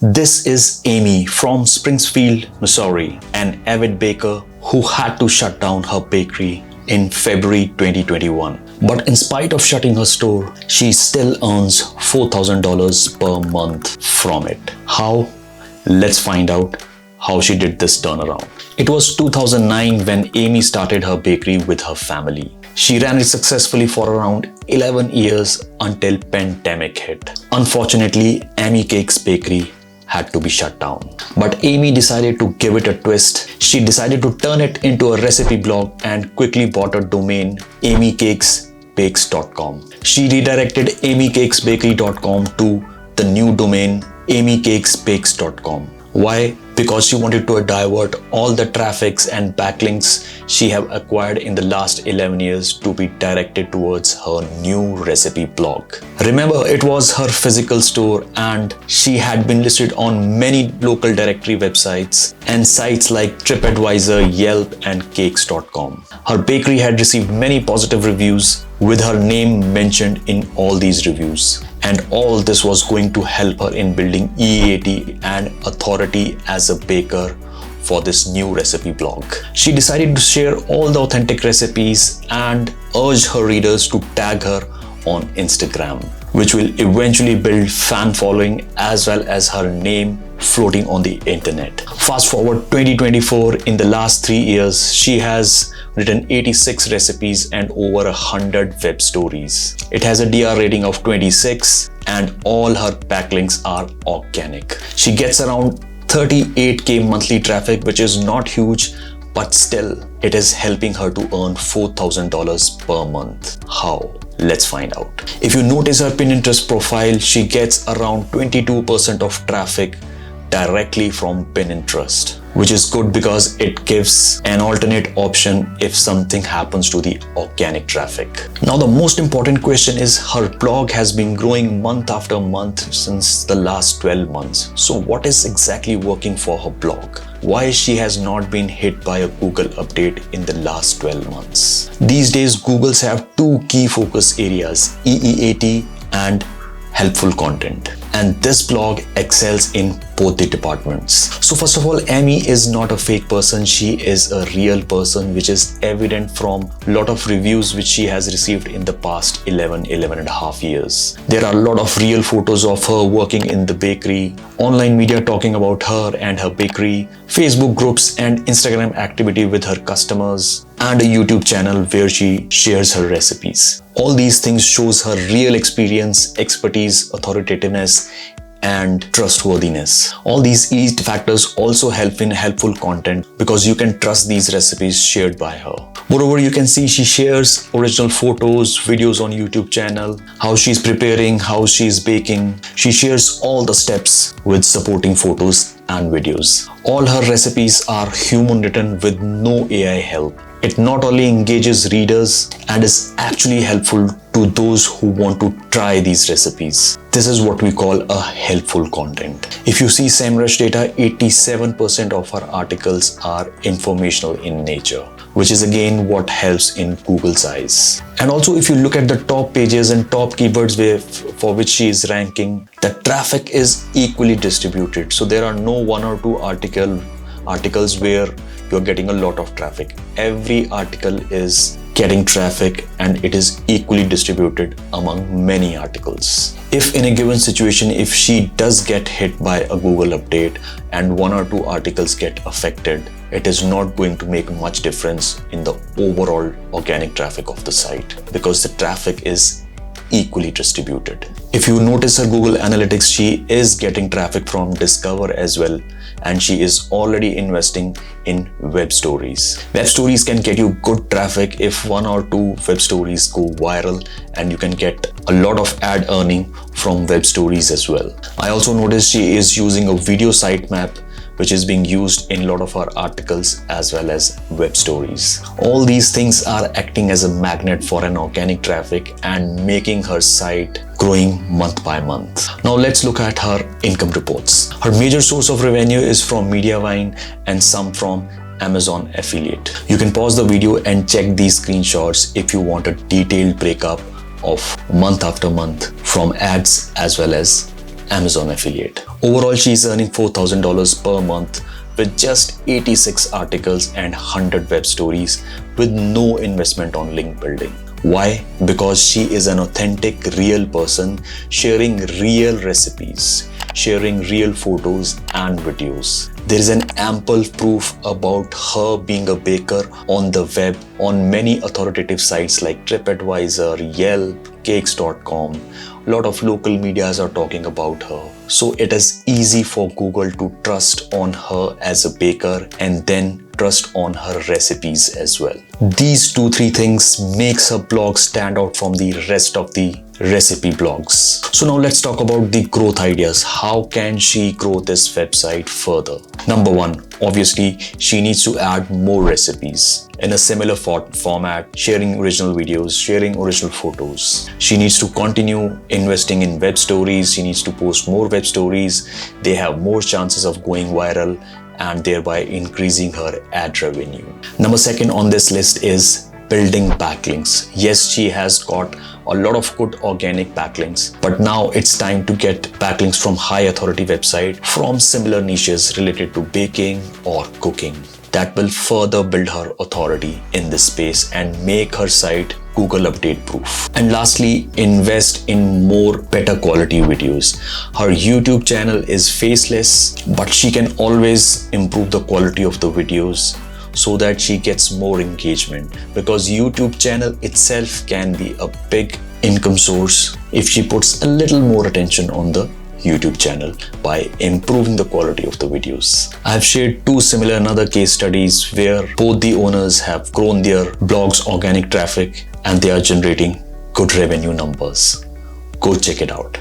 This is Amy from Springfield, Missouri, an avid baker who had to shut down her bakery in February 2021. But in spite of shutting her store, she still earns $4,000 per month from it. How? Let's find out how she did this turnaround. It was 2009 when Amy started her bakery with her family. She ran it successfully for around 11 years until pandemic hit. Unfortunately, Amy Cakes Bakery had to be shut down. But Amy decided to give it a twist. She decided to turn it into a recipe blog and quickly bought a domain, amycakesbakes.com. She redirected amycakesbakery.com to the new domain, amycakesbakes.com. Why? Because she wanted to divert all the traffics and backlinks she have acquired in the last 11 years to be directed towards her new recipe blog. Remember, it was her physical store and she had been listed on many local directory websites and sites like TripAdvisor, Yelp and cakes.com. Her bakery had received many positive reviews with her name mentioned in all these reviews. And all this was going to help her in building EAT and authority as a baker for this new recipe blog. She decided to share all the authentic recipes and urge her readers to tag her on Instagram, which will eventually build fan following as well as her name floating on the internet. Fast forward 2024, in the last 3 years, she has written 86 recipes and over 100 web stories. It has a DR rating of 26 and all her backlinks are organic. She gets around 38k monthly traffic, which is not huge, but still it is helping her to earn $4,000 per month. How? Let's find out. If you notice her Pinterest profile, she gets around 22% of traffic directly from Pinterest, which is good because it gives an alternate option if something happens to the organic traffic. Now the most important question is, her blog has been growing month after month since the last 12 months. So what is exactly working for her blog? Why she has not been hit by a Google update in the last 12 months? These days, Googles have two key focus areas, EEAT and helpful content. And this blog excels in both the departments. So first of all, Amy is not a fake person. She is a real person, which is evident from a lot of reviews which she has received in the past 11 and a half years. There are a lot of real photos of her working in the bakery, online media talking about her and her bakery, Facebook groups and Instagram activity with her customers, and a YouTube channel where she shares her recipes. All these things shows her real experience, expertise, authoritativeness, and trustworthiness. All these EAT factors also help in helpful content because you can trust these recipes shared by her. Moreover, you can see she shares original photos, videos on YouTube channel, how she's preparing, how she's baking. She shares all the steps with supporting photos and videos. All her recipes are human written with no AI help. It not only engages readers and is actually helpful to those who want to try these recipes. This is what we call a helpful content. If you see SEMrush data, 87% of our articles are informational in nature, which is again what helps in Google's eyes. And also, if you look at the top pages and top keywords for which she is ranking, the traffic is equally distributed. So there are no one or two articles where you're getting a lot of traffic. Every article is getting traffic and it is equally distributed among many articles. If in a given situation, if she does get hit by a Google update and one or two articles get affected, it is not going to make much difference in the overall organic traffic of the site because the traffic is equally distributed. If you notice her Google Analytics, she is getting traffic from Discover as well, and she is already investing in web stories. Web stories can get you good traffic if one or two web stories go viral, and you can get a lot of ad earning from web stories as well. I also noticed she is using a video sitemap which is being used in a lot of our articles as well as web stories. All these things are acting as a magnet for an organic traffic and making her site growing month by month. Now let's look at her income reports. Her major source of revenue is from Mediavine and some from Amazon affiliate. You can pause the video and check these screenshots if you want a detailed breakup of month after month from ads as well as Amazon affiliate. Overall, she's earning $4,000 per month with just 86 articles and 100 web stories with no investment on link building. Why? Because she is an authentic, real person sharing real recipes, sharing real photos and videos. There is an ample proof about her being a baker on the web on many authoritative sites like TripAdvisor, Yelp, Cakes.com. A lot of local medias are talking about her. So it is easy for Google to trust on her as a baker and then trust on her recipes as well. These 2-3 things makes her blog stand out from the rest of the recipe blogs. So now let's talk about the growth ideas. How can she grow this website further? Number 1, obviously she needs to add more recipes in a similar format, sharing original videos, sharing original photos. She needs to continue investing in web stories. She needs to post more web stories. They have more chances of going viral and thereby increasing her ad revenue. Number 2 on this list is building backlinks. Yes, she has got a lot of good organic backlinks, but now it's time to get backlinks from high authority website from similar niches related to baking or cooking. That will further build her authority in this space and make her site Google update proof. And lastly, invest in more better quality videos. Her YouTube channel is faceless, but she can always improve the quality of the videos so that she gets more engagement, because YouTube channel itself can be a big income source if she puts a little more attention on the YouTube channel by improving the quality of the videos. I have shared 2 similar another case studies where both the owners have grown their blogs organic traffic and they are generating good revenue numbers. Go check it out.